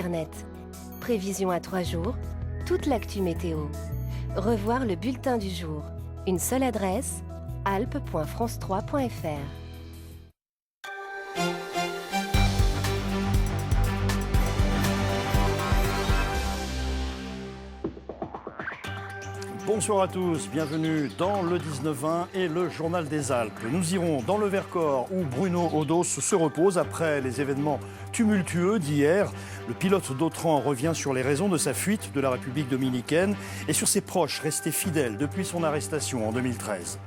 internet. Prévision à 3 jours, toute l'actu météo. Revoir le bulletin du jour. Une seule adresse, alpes.france3.fr. Bonsoir à tous, bienvenue dans le 19-20 et le Journal des Alpes. Nous irons dans le Vercors où Bruno Odos se repose après les événements tumultueux d'hier. Le pilote d'Autran revient sur les raisons de sa fuite de la République dominicaine et sur ses proches restés fidèles depuis son arrestation en 2013.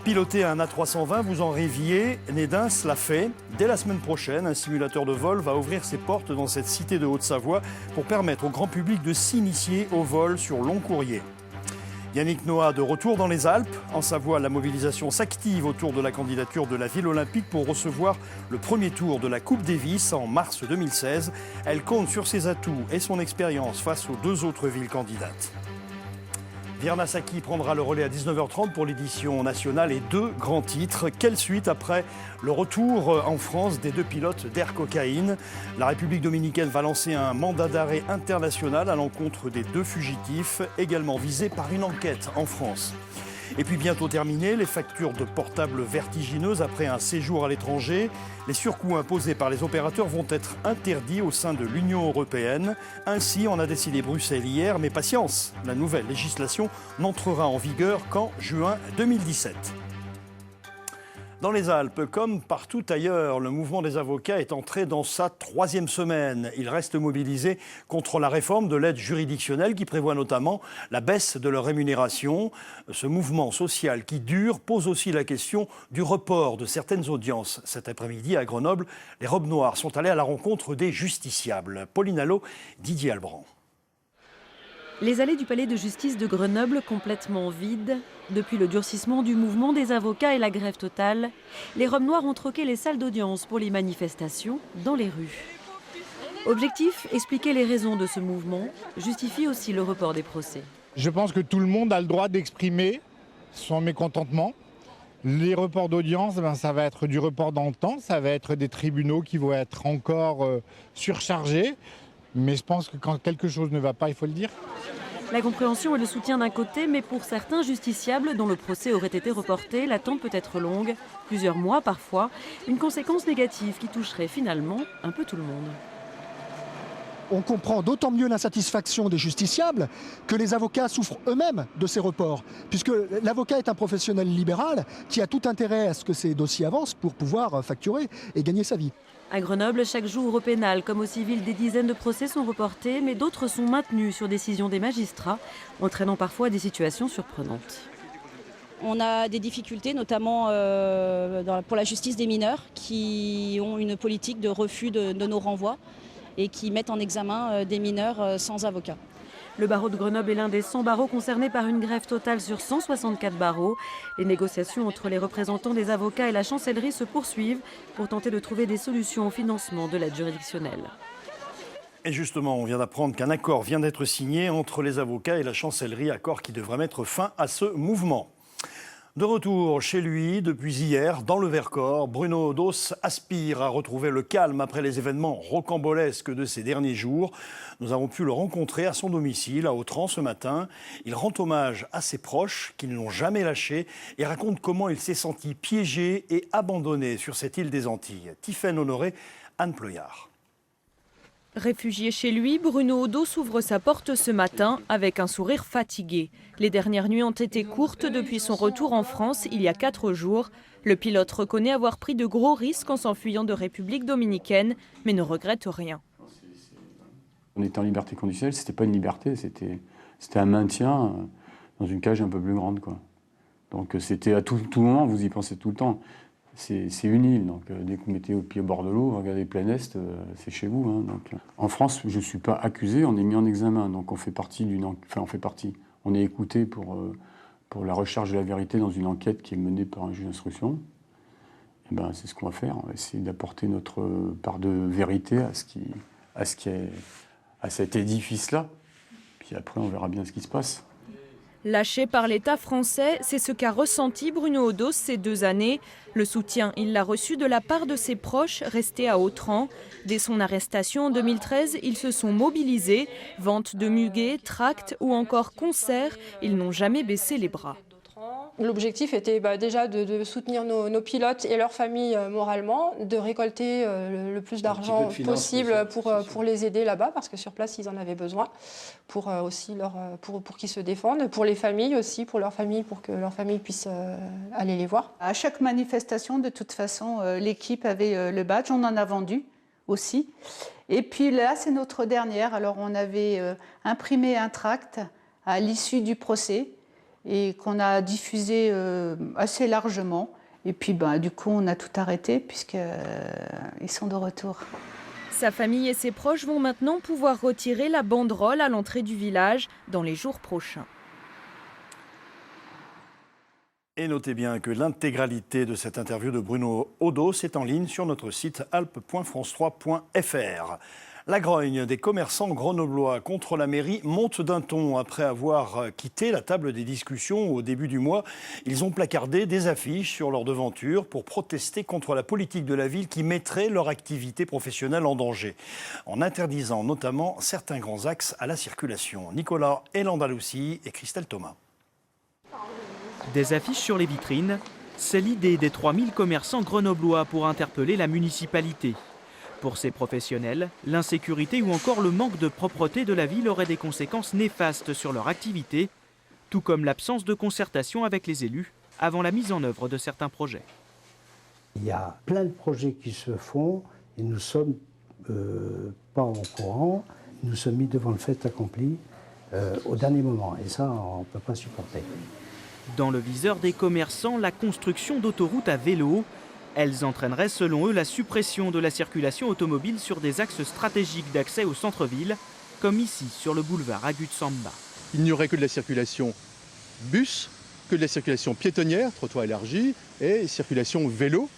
Piloter un A320, vous en rêviez, Nedins l'a fait. Dès la semaine prochaine, un simulateur de vol va ouvrir ses portes dans cette cité de Haute-Savoie pour permettre au grand public de s'initier au vol sur long courrier. Yannick Noah de retour dans les Alpes. En Savoie, la mobilisation s'active autour de la candidature de la ville olympique pour recevoir le premier tour de la Coupe Davis en mars 2016. Elle compte sur ses atouts et son expérience face aux deux autres villes candidates. Virna Saki prendra le relais à 19h30 pour l'édition nationale et 2 grands titres. Quelle suite après le retour en France des 2 pilotes d'Air Cocaïne? La République dominicaine va lancer un mandat d'arrêt international à l'encontre des 2 fugitifs, également visés par une enquête en France. Et puis bientôt terminé, les factures de portables vertigineuses après un séjour à l'étranger. Les surcoûts imposés par les opérateurs vont être interdits au sein de l'Union européenne. Ainsi en a décidé Bruxelles hier, mais patience, la nouvelle législation n'entrera en vigueur qu'en juin 2017. Dans les Alpes, comme partout ailleurs, le mouvement des avocats est entré dans sa 3e semaine. Il reste mobilisé contre la réforme de l'aide juridictionnelle qui prévoit notamment la baisse de leur rémunération. Ce mouvement social qui dure pose aussi la question du report de certaines audiences. Cet après-midi à Grenoble, les robes noires sont allées à la rencontre des justiciables. Pauline Allo, Didier Albrand. Les allées du palais de justice de Grenoble complètement vides. Depuis le durcissement du mouvement des avocats et la grève totale, les robes noires ont troqué les salles d'audience pour les manifestations dans les rues. Objectif, expliquer les raisons de ce mouvement, justifie aussi le report des procès. Je pense que tout le monde a le droit d'exprimer son mécontentement. Les reports d'audience, ça va être du report dans le temps, ça va être des tribunaux qui vont être encore surchargés. Mais je pense que quand quelque chose ne va pas, il faut le dire. La compréhension et le soutien d'un côté, mais pour certains justiciables dont le procès aurait été reporté, l'attente peut être longue, plusieurs mois parfois, une conséquence négative qui toucherait finalement un peu tout le monde. On comprend d'autant mieux l'insatisfaction des justiciables que les avocats souffrent eux-mêmes de ces reports, puisque l'avocat est un professionnel libéral qui a tout intérêt à ce que ces dossiers avancent pour pouvoir facturer et gagner sa vie. À Grenoble, chaque jour au pénal comme au civil, des dizaines de procès sont reportés, mais d'autres sont maintenus sur décision des magistrats, entraînant parfois des situations surprenantes. On a des difficultés, notamment pour la justice des mineurs, qui ont une politique de refus de nos renvois et qui mettent en examen des mineurs sans avocat. Le barreau de Grenoble est l'un des 100 barreaux concernés par une grève totale sur 164 barreaux. Les négociations entre les représentants des avocats et la chancellerie se poursuivent pour tenter de trouver des solutions au financement de l'aide juridictionnelle. Et justement, on vient d'apprendre qu'un accord vient d'être signé entre les avocats et la chancellerie, accord qui devrait mettre fin à ce mouvement. De retour chez lui depuis hier, dans le Vercors, Bruno Odos aspire à retrouver le calme après les événements rocambolesques de ces derniers jours. Nous avons pu le rencontrer à son domicile, à Autran, ce matin. Il rend hommage à ses proches qui ne l'ont jamais lâché et raconte comment il s'est senti piégé et abandonné sur cette île des Antilles. Tiffaine Honoré, Anne Pleuillard. Réfugié chez lui, Bruno Odos ouvre sa porte ce matin avec un sourire fatigué. Les dernières nuits ont été courtes depuis son retour en France il y a 4 jours. Le pilote reconnaît avoir pris de gros risques en s'enfuyant de République dominicaine, mais ne regrette rien. On était en liberté conditionnelle, c'était pas une liberté, c'était un maintien dans une cage un peu plus grande, quoi. Donc c'était à tout moment, vous y pensez tout le temps. C'est une île, donc dès que vous mettez au pied au bord de l'eau, vous regardez plein est, c'est chez vous. Hein, donc. En France, je ne suis pas accusé, on est mis en examen, donc on fait partie on est écouté pour la recherche de la vérité dans une enquête qui est menée par un juge d'instruction. Et ben, c'est ce qu'on va faire, on va essayer d'apporter notre part de vérité à cet édifice-là. Puis après, on verra bien ce qui se passe. Lâché par l'État français, c'est ce qu'a ressenti Bruno Odos ces 2 années. Le soutien, il l'a reçu de la part de ses proches restés à Autran. Dès son arrestation en 2013, ils se sont mobilisés. Vente de muguets, tracts ou encore concerts, ils n'ont jamais baissé les bras. L'objectif était déjà de soutenir nos pilotes et leurs familles moralement, de récolter le plus d'argent possible pour les aider là-bas, parce que sur place, ils en avaient besoin, pour qu'ils se défendent, pour les familles aussi, pour leurs familles, pour que leurs familles puissent aller les voir. À chaque manifestation, de toute façon, l'équipe avait le badge, on en a vendu aussi. Et puis là, c'est notre dernière. Alors on avait imprimé un tract à l'issue du procès, et qu'on a diffusé assez largement. Et puis du coup, on a tout arrêté puisqu'ils sont de retour. Sa famille et ses proches vont maintenant pouvoir retirer la banderole à l'entrée du village dans les jours prochains. Et notez bien que l'intégralité de cette interview de Bruno Odos est en ligne sur notre site alpes.france3.fr. La grogne des commerçants grenoblois contre la mairie monte d'un ton. Après avoir quitté la table des discussions au début du mois, ils ont placardé des affiches sur leur devanture pour protester contre la politique de la ville qui mettrait leur activité professionnelle en danger, en interdisant notamment certains grands axes à la circulation. Nicolas Elandalouci et Christelle Thomas. Des affiches sur les vitrines, c'est l'idée des 3000 commerçants grenoblois pour interpeller la municipalité. Pour ces professionnels, l'insécurité ou encore le manque de propreté de la ville aurait des conséquences néfastes sur leur activité, tout comme l'absence de concertation avec les élus avant la mise en œuvre de certains projets. Il y a plein de projets qui se font et nous ne sommes pas au courant. Nous sommes mis devant le fait accompli au dernier moment et ça, on ne peut pas supporter. Dans le viseur des commerçants, la construction d'autoroutes à vélo. Elles entraîneraient selon eux la suppression de la circulation automobile sur des axes stratégiques d'accès au centre-ville, comme ici sur le boulevard Agut-Samba. Il n'y aurait que de la circulation bus, que de la circulation piétonnière, trottoir élargi, et circulation vélo.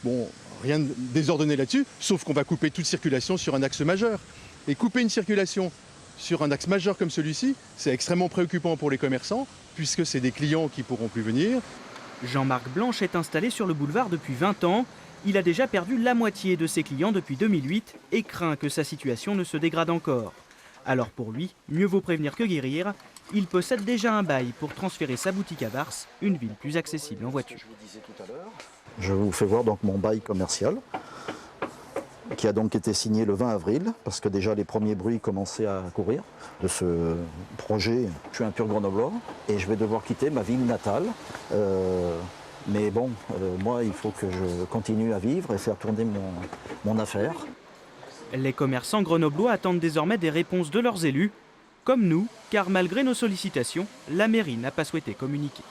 Bon, rien de désordonné là-dessus, sauf qu'on va couper toute circulation sur un axe majeur. Et couper une circulation sur un axe majeur comme celui-ci, c'est extrêmement préoccupant pour les commerçants, puisque c'est des clients qui ne pourront plus venir. Jean-Marc Blanche est installé sur le boulevard depuis 20 ans. Il a déjà perdu la moitié de ses clients depuis 2008 et craint que sa situation ne se dégrade encore. Alors pour lui, mieux vaut prévenir que guérir. Il possède déjà un bail pour transférer sa boutique à Vars, une ville plus accessible en voiture. Je vous fais voir donc mon bail commercial, qui a donc été signé le 20 avril, parce que déjà les premiers bruits commençaient à courir de ce projet. Je suis un pur grenoblois et je vais devoir quitter ma ville natale. Mais bon, moi, il faut que je continue à vivre et faire tourner mon affaire. Les commerçants grenoblois attendent désormais des réponses de leurs élus, comme nous, car malgré nos sollicitations, la mairie n'a pas souhaité communiquer.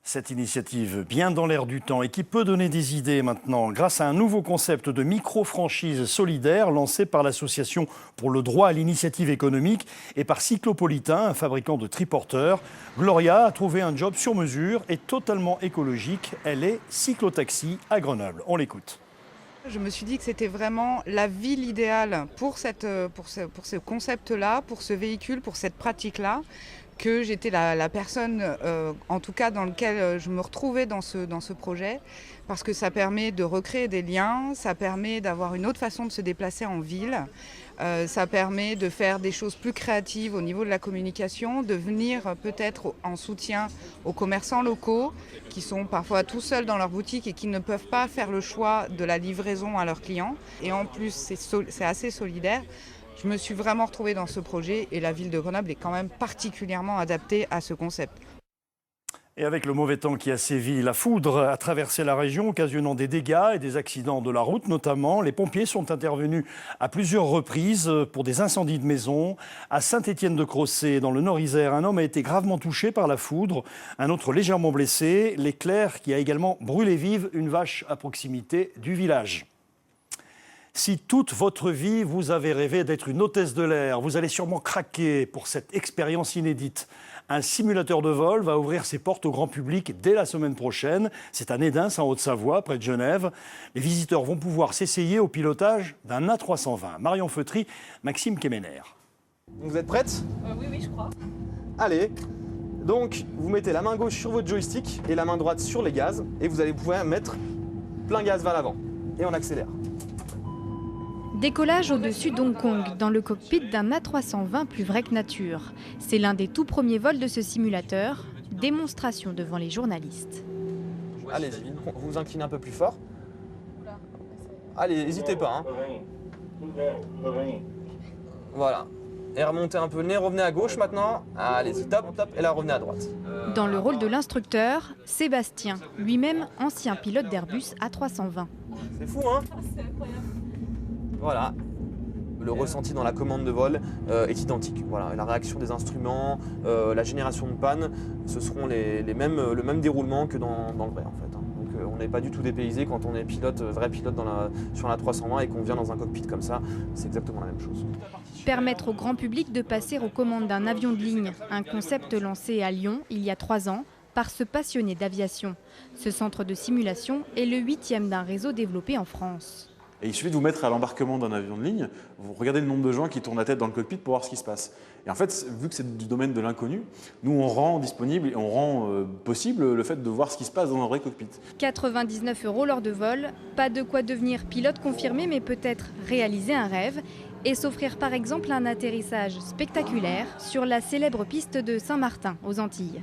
Cette initiative bien dans l'air du temps et qui peut donner des idées maintenant grâce à un nouveau concept de micro-franchise solidaire lancé par l'Association pour le droit à l'initiative économique et par Cyclopolitain, un fabricant de triporteurs. Gloria a trouvé un job sur mesure et totalement écologique. Elle est cyclotaxi à Grenoble. On l'écoute. Je me suis dit que c'était vraiment la ville idéale pour ce concept-là, pour ce véhicule, pour cette pratique-là, que j'étais la personne, en tout cas dans lequel je me retrouvais dans ce projet, parce que ça permet de recréer des liens, ça permet d'avoir une autre façon de se déplacer en ville, ça permet de faire des choses plus créatives au niveau de la communication, de venir peut-être en soutien aux commerçants locaux qui sont parfois tout seuls dans leur boutique et qui ne peuvent pas faire le choix de la livraison à leurs clients. Et en plus, c'est assez solidaire. Je me suis vraiment retrouvée dans ce projet et la ville de Grenoble est quand même particulièrement adaptée à ce concept. Et avec le mauvais temps qui a sévi, la foudre a traversé la région, occasionnant des dégâts et des accidents de la route notamment. Les pompiers sont intervenus à plusieurs reprises pour des incendies de maisons. À Saint-Étienne-de-Crossé, dans le Nord-Isère, un homme a été gravement touché par la foudre, un autre légèrement blessé. L'éclair qui a également brûlé vive une vache à proximité du village. Si toute votre vie, vous avez rêvé d'être une hôtesse de l'air, vous allez sûrement craquer pour cette expérience inédite. Un simulateur de vol va ouvrir ses portes au grand public dès la semaine prochaine. C'est à Nédins, en Haute-Savoie, près de Genève. Les visiteurs vont pouvoir s'essayer au pilotage d'un A320. Marion Feutry, Maxime Kemener. Vous êtes prête ? Oui, je crois. Allez, donc vous mettez la main gauche sur votre joystick et la main droite sur les gaz et vous allez pouvoir mettre plein gaz vers l'avant. Et on accélère. Décollage au-dessus d'Hong Kong, dans le cockpit d'un A320 plus vrai que nature. C'est l'un des tout premiers vols de ce simulateur. Démonstration devant les journalistes. Allez-y, vous vous inclinez un peu plus fort. Allez, n'hésitez pas. Voilà. Et remontez un peu le nez, revenez à gauche maintenant. Allez-y, top, top, et là revenez à droite. Dans le rôle de l'instructeur, Sébastien, lui-même ancien pilote d'Airbus A320. C'est fou, hein? Voilà. Le ressenti dans la commande de vol est identique. Voilà. Et la réaction des instruments, la génération de panne, ce seront le même déroulement que dans le vrai en fait. Donc on n'est pas du tout dépaysé quand on est pilote, vrai pilote sur la 320 et qu'on vient dans un cockpit comme ça. C'est exactement la même chose. Permettre au grand public de passer aux commandes d'un avion de ligne, un concept lancé à Lyon il y a 3 ans par ce passionné d'aviation. Ce centre de simulation est le 8e d'un réseau développé en France. Et il suffit de vous mettre à l'embarquement d'un avion de ligne, vous regardez le nombre de gens qui tournent la tête dans le cockpit pour voir ce qui se passe. Et en fait, vu que c'est du domaine de l'inconnu, nous on rend disponible et on rend possible le fait de voir ce qui se passe dans un vrai cockpit. 99 € lors de vol, pas de quoi devenir pilote confirmé, mais peut-être réaliser un rêve et s'offrir par exemple un atterrissage spectaculaire sur la célèbre piste de Saint-Martin aux Antilles.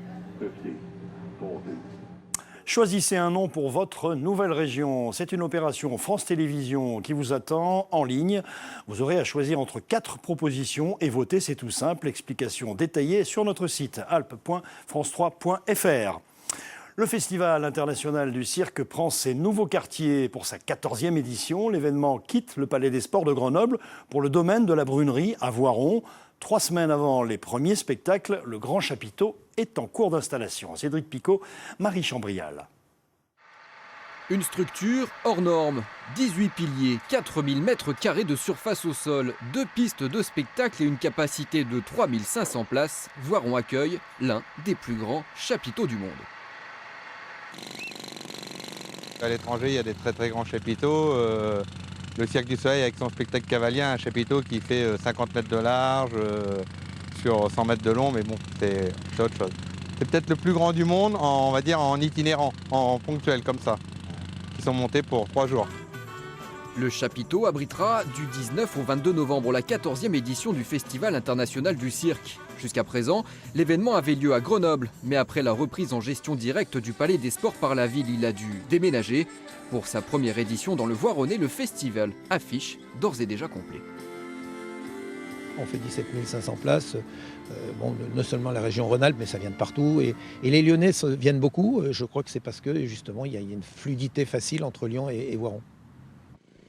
Choisissez un nom pour votre nouvelle région. C'est une opération France Télévisions qui vous attend en ligne. Vous aurez à choisir entre 4 propositions et voter, c'est tout simple. Explication détaillée sur notre site alpes.france3.fr. Le Festival international du cirque prend ses nouveaux quartiers pour sa 14e édition. L'événement quitte le Palais des Sports de Grenoble pour le domaine de la Brunerie à Voiron. 3 semaines avant les premiers spectacles, le Grand Chapiteau est en cours d'installation. Cédric Picot, Marie Chambrial. Une structure hors norme. 18 piliers, 4000 mètres carrés de surface au sol, 2 pistes de spectacle et une capacité de 3500 places. Voiron accueille l'un des plus grands chapiteaux du monde. À l'étranger, il y a des très très grands chapiteaux. Le Cirque du Soleil avec son spectacle cavalier, un chapiteau qui fait 50 mètres de large, sur 100 mètres de long, mais bon, c'est autre chose. C'est peut-être le plus grand du monde, on va dire en itinérant, en ponctuel comme ça, qui sont montés pour 3 jours. Le chapiteau abritera du 19 au 22 novembre la 14e édition du Festival international du cirque. Jusqu'à présent, l'événement avait lieu à Grenoble, mais après la reprise en gestion directe du Palais des Sports par la ville, il a dû déménager. Pour sa première édition dans le Voironnais, le festival affiche d'ores et déjà complet. On fait 17 500 places, non seulement la région Rhône-Alpes, mais ça vient de partout. Et les Lyonnais viennent beaucoup, je crois que c'est parce que justement il y a une fluidité facile entre Lyon et Voiron.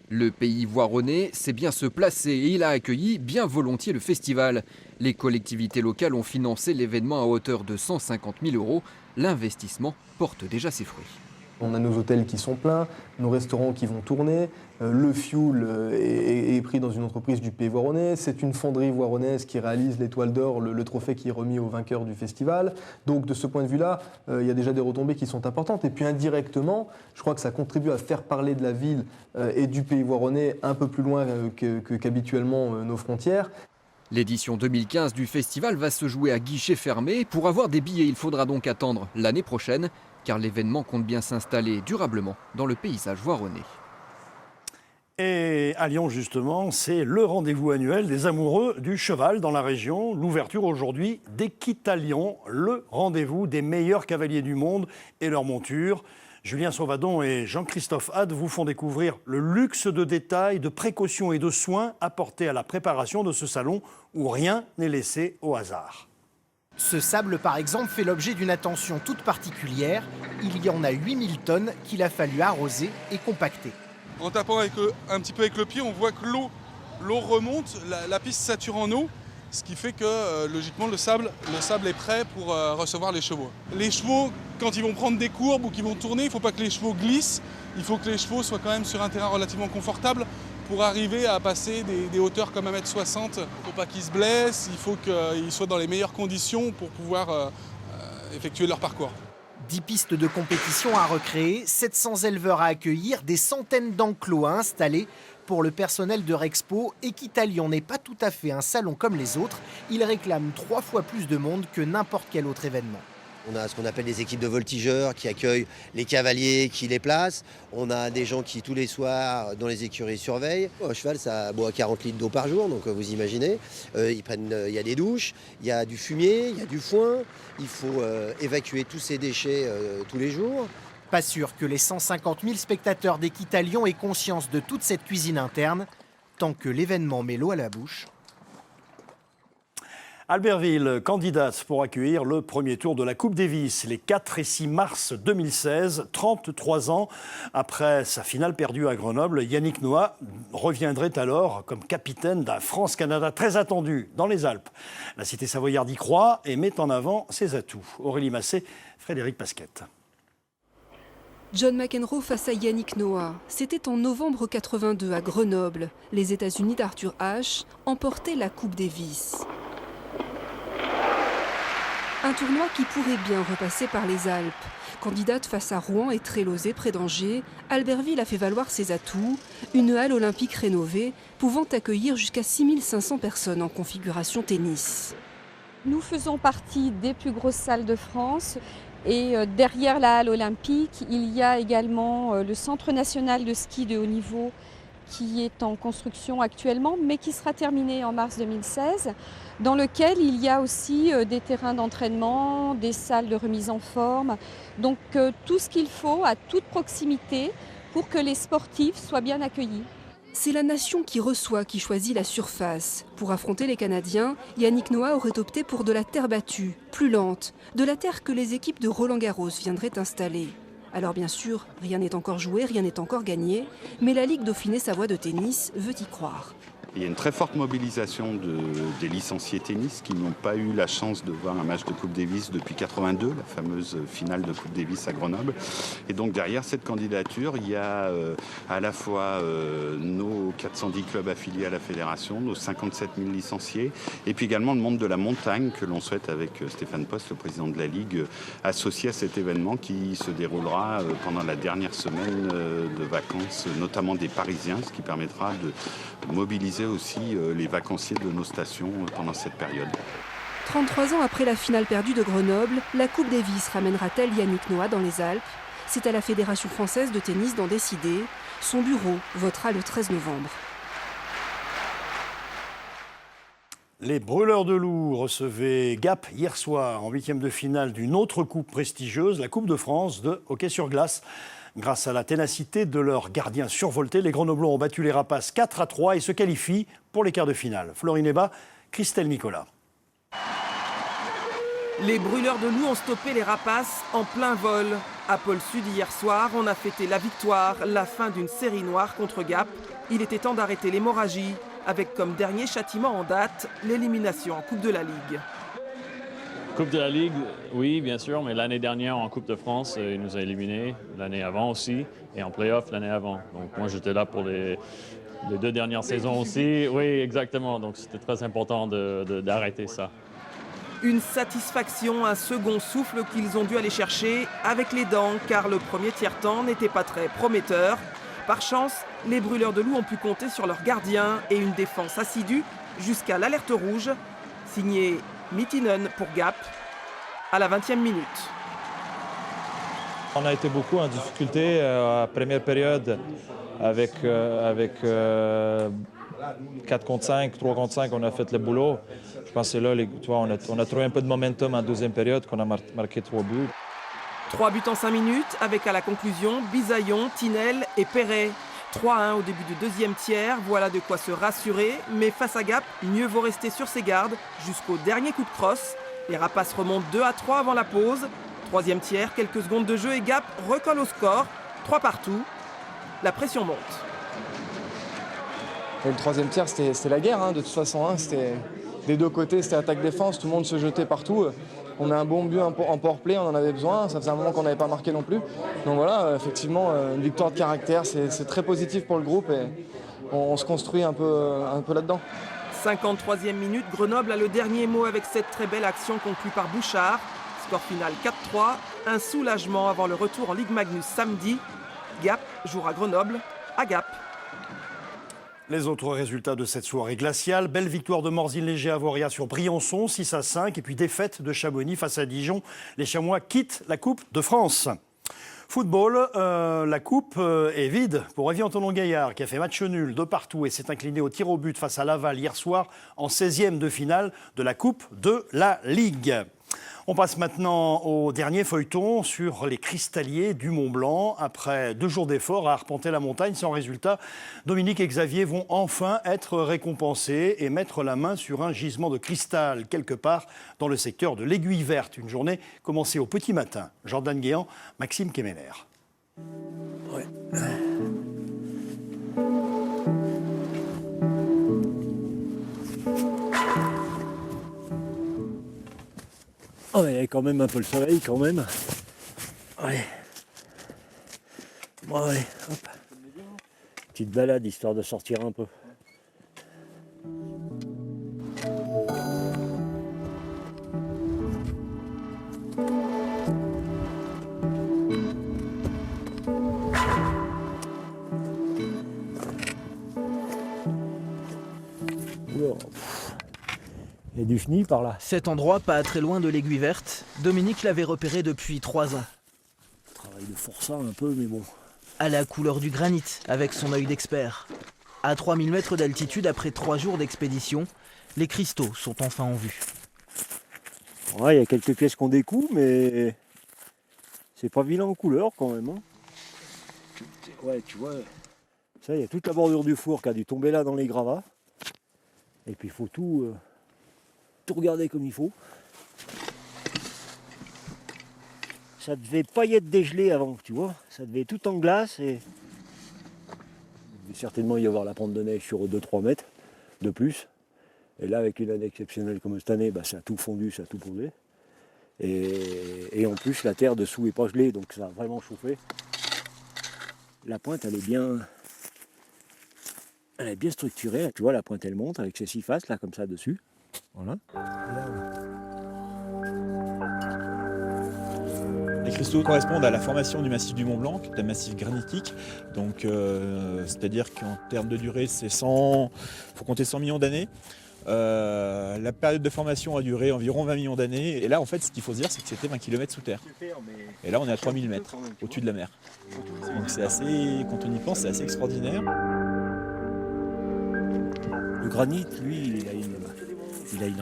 Le pays voironnais sait bien se placer et il a accueilli bien volontiers le festival. Les collectivités locales ont financé l'événement à hauteur de 150 000 €. L'investissement porte déjà ses fruits. On a nos hôtels qui sont pleins, nos restaurants qui vont tourner, le fioul est pris dans une entreprise du pays voironnais, c'est une fonderie voironnaise qui réalise l'étoile d'or, le trophée qui est remis aux vainqueurs du festival. Donc de ce point de vue-là, il y a déjà des retombées qui sont importantes. Et puis indirectement, je crois que ça contribue à faire parler de la ville et du pays voironnais un peu plus loin qu'habituellement nos frontières. L'édition 2015 du festival va se jouer à guichet fermé. Pour avoir des billets, il faudra donc attendre l'année prochaine, car l'événement compte bien s'installer durablement dans le paysage voironnais. Et à Lyon, justement, c'est le rendez-vous annuel des amoureux du cheval dans la région. L'ouverture aujourd'hui d'Équitalion, le rendez-vous des meilleurs cavaliers du monde et leurs montures. Julien Sauvadon et Jean-Christophe Had vous font découvrir le luxe de détails, de précautions et de soins apportés à la préparation de ce salon où rien n'est laissé au hasard. Ce sable, par exemple, fait l'objet d'une attention toute particulière. Il y en a 8000 tonnes qu'il a fallu arroser et compacter. En tapant un petit peu avec le pied, on voit que l'eau remonte, la piste sature en eau, ce qui fait que logiquement le sable est prêt pour recevoir les chevaux. Les chevaux, quand ils vont prendre des courbes ou qu'ils vont tourner, il ne faut pas que les chevaux glissent, il faut que les chevaux soient quand même sur un terrain relativement confortable pour arriver à passer des hauteurs comme 1,60 m. Il ne faut pas qu'ils se blessent, il faut qu'ils soient dans les meilleures conditions pour pouvoir effectuer leur parcours. 10 pistes de compétition à recréer, 700 éleveurs à accueillir, des centaines d'enclos à installer pour le personnel de Rexpo, Équitalion n'est pas tout à fait un salon comme les autres. Il réclame 3 fois plus de monde que n'importe quel autre événement. On a ce qu'on appelle des équipes de voltigeurs qui accueillent les cavaliers, qui les placent. On a des gens qui, tous les soirs, dans les écuries, surveillent. Un cheval, ça boit 40 litres d'eau par jour, donc vous imaginez. Il y a des douches, il y a du fumier, il y a du foin. Il faut évacuer tous ces déchets tous les jours. Pas sûr que les 150 000 spectateurs d'Équitalion aient conscience de toute cette cuisine interne, tant que l'événement met l'eau à la bouche. Albertville, candidate pour accueillir le premier tour de la Coupe Davis, les 4 et 6 mars 2016, 33 ans après sa finale perdue à Grenoble. Yannick Noah reviendrait alors comme capitaine d'un France-Canada très attendu dans les Alpes. La cité savoyarde y croit et met en avant ses atouts. Aurélie Massé, Frédéric Pasquette. John McEnroe face à Yannick Noah. C'était en novembre 82 à Grenoble. Les États-Unis d'Arthur Ashe emportaient la Coupe Davis. Un tournoi qui pourrait bien repasser par les Alpes. Candidate face à Rouen et Trélozé près d'Angers, Albertville a fait valoir ses atouts. Une halle olympique rénovée pouvant accueillir jusqu'à 6500 personnes en configuration tennis. Nous faisons partie des plus grosses salles de France. Et derrière la halle olympique, il y a également le Centre national de ski de haut niveau qui est en construction actuellement, mais qui sera terminé en mars 2016, dans lequel il y a aussi des terrains d'entraînement, des salles de remise en forme. Donc tout ce qu'il faut à toute proximité pour que les sportifs soient bien accueillis. C'est la nation qui reçoit qui choisit la surface. Pour affronter les Canadiens, Yannick Noah aurait opté pour de la terre battue, plus lente, de la terre que les équipes de Roland-Garros viendraient installer. Alors bien sûr, rien n'est encore joué, rien n'est encore gagné, mais la Ligue Dauphiné-Savoie de tennis veut y croire. Il y a une très forte mobilisation des licenciés tennis qui n'ont pas eu la chance de voir un match de Coupe Davis depuis 82, la fameuse finale de Coupe Davis à Grenoble. Et donc derrière cette candidature, il y a à la fois nos 410 clubs affiliés à la fédération, nos 57 000 licenciés, et puis également le monde de la montagne que l'on souhaite avec Stéphane Post, le président de la Ligue, associé à cet événement qui se déroulera pendant la dernière semaine de vacances, notamment des Parisiens, ce qui permettra de mobiliser aussi les vacanciers de nos stations pendant cette période. 33 ans après la finale perdue de Grenoble, la Coupe Davis ramènera-t-elle Yannick Noah dans les Alpes? C'est à la Fédération française de tennis d'en décider. Son bureau votera le 13 novembre. Les Brûleurs de Loup recevaient Gap hier soir en 8e de finale d'une autre coupe prestigieuse, la Coupe de France de hockey sur glace. Grâce à la ténacité de leurs gardiens survoltés, les Grenoblois ont battu les Rapaces 4-3 et se qualifient pour les quarts de finale. Florine Heba, Christelle Nicolas. Les Brûleurs de Loup ont stoppé les Rapaces en plein vol. À Pôle Sud, hier soir, on a fêté la victoire, la fin d'une série noire contre Gap. Il était temps d'arrêter l'hémorragie, avec comme dernier châtiment en date, l'élimination en Coupe de la Ligue. Coupe de la Ligue, oui, bien sûr, mais l'année dernière en Coupe de France, il nous a éliminés, l'année avant aussi, et en play-off l'année avant. Donc moi, j'étais là pour les 2 dernières saisons aussi. Oui, exactement. Donc c'était très important d'arrêter ça. Une satisfaction, un second souffle qu'ils ont dû aller chercher avec les dents, car le premier tiers-temps n'était pas très prometteur. Par chance, les Brûleurs de Loup ont pu compter sur leurs gardiens et une défense assidue jusqu'à l'alerte rouge, signée Mittinen pour Gap, à la 20e minute. On a été beaucoup en difficulté à première période avec 4 contre 5, 3 contre 5, on a fait le boulot. Je pense que là, on a trouvé un peu de momentum en deuxième période, qu'on a marqué 3 buts. 3 buts en 5 minutes, avec à la conclusion Bisaillon, Tinel et Perret. 3-1 au début du deuxième tiers, voilà de quoi se rassurer. Mais face à Gap, mieux vaut rester sur ses gardes jusqu'au dernier coup de crosse. Les Rapaces remontent 2-3 avant la pause. Troisième tiers, quelques secondes de jeu et Gap recolle au score. 3 partout. La pression monte. Et le troisième tiers, c'était la guerre, hein, de toute façon. Hein, c'était des deux côtés, c'était attaque-défense, tout le monde se jetait partout. On a un bon but en powerplay, on en avait besoin. Ça faisait un moment qu'on n'avait pas marqué non plus. Donc voilà, effectivement, une victoire de caractère, c'est très positif pour le groupe et on se construit un peu là-dedans. 53e minute, Grenoble a le dernier mot avec cette très belle action conclue par Bouchard. Score final 4-3, un soulagement avant le retour en Ligue Magnus samedi. Gap jouera Grenoble à Gap. Les autres résultats de cette soirée glaciale, belle victoire de Morzine-Léger-Avoria sur Briançon, 6-5, et puis défaite de Chamonix face à Dijon. Les Chamois quittent la Coupe de France. Football, la coupe est vide pour Évian-Thonon-Gaillard qui a fait match nul de partout et s'est incliné au tir au but face à Laval hier soir en 16e de finale de la Coupe de la Ligue. On passe maintenant au dernier feuilleton sur les cristalliers du Mont-Blanc. Après 2 jours d'efforts à arpenter la montagne sans résultat, Dominique et Xavier vont enfin être récompensés et mettre la main sur un gisement de cristal quelque part dans le secteur de l'Aiguille Verte. Une journée commencée au petit matin. Jordan Guéant, Maxime Kemener. Ouais. Oh, il y a quand même un peu le soleil, quand même. Allez. Bon, allez, hop. Petite balade, histoire de sortir un peu. Il y a du chenille par là. Cet endroit, pas très loin de l'Aiguille Verte, Dominique l'avait repéré depuis 3 ans. Travail de forçat un peu, mais bon. À la couleur du granit, avec son œil d'expert. À 3000 mètres d'altitude, après 3 jours d'expédition, les cristaux sont enfin en vue. Ouais, il y a quelques pièces qu'on découvre, mais c'est pas vilain en couleur quand même. Hein. Ouais, tu vois, ça, il y a toute la bordure du four qui a dû tomber là dans les gravats. Et puis il faut tout regarder comme il faut. Ça devait pas y être dégelé avant, tu vois. Ça devait être tout en glace et il devait certainement y avoir la pente de neige sur 2-3 mètres de plus. Et là, avec une année exceptionnelle comme cette année, ça a tout fondu, ça a tout posé. Et en plus, la terre dessous est pas gelée, donc ça a vraiment chauffé. La pointe, elle est bien structurée. Tu vois, la pointe, elle monte avec ses 6 faces, là, comme ça, dessus. Voilà. Les cristaux correspondent à la formation du massif du Mont-Blanc, qui est un massif granitique. Donc, c'est-à-dire qu'en termes de durée, il faut compter 100 millions d'années. La période de formation a duré environ 20 millions d'années. Et là, en fait, ce qu'il faut se dire, c'est que c'était 20 km sous terre. Et là, on est à 3000 mètres, au-dessus de la mer. Donc, c'est assez, quand on y pense, c'est assez extraordinaire. Le granit, lui, il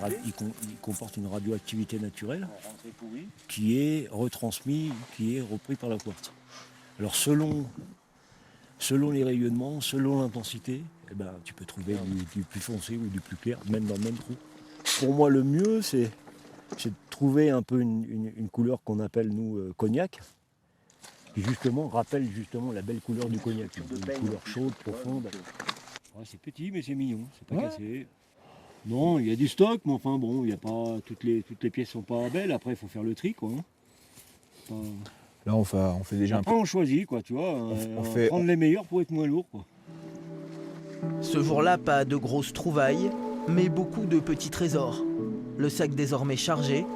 comporte une radioactivité naturelle qui est retransmise, qui est reprise par la quartz. Alors selon les rayonnements, selon l'intensité, tu peux trouver du plus foncé ou du plus clair, même dans le même trou. Pour moi, le mieux, c'est de trouver un peu une couleur qu'on appelle, nous, cognac, qui justement rappelle la belle couleur du cognac. Une couleur chaude, profonde. Ouais, c'est petit, mais c'est mignon, c'est pas cassé. Non, il y a du stock, mais enfin bon, il y a pas toutes les pièces sont pas belles. Après, il faut faire le tri, quoi. Là, on fait déjà après, on choisit, quoi, tu vois. On fait prendre les meilleurs pour être moins lourd, quoi. Ce jour-là, pas de grosses trouvailles, mais beaucoup de petits trésors. Le sac désormais chargé,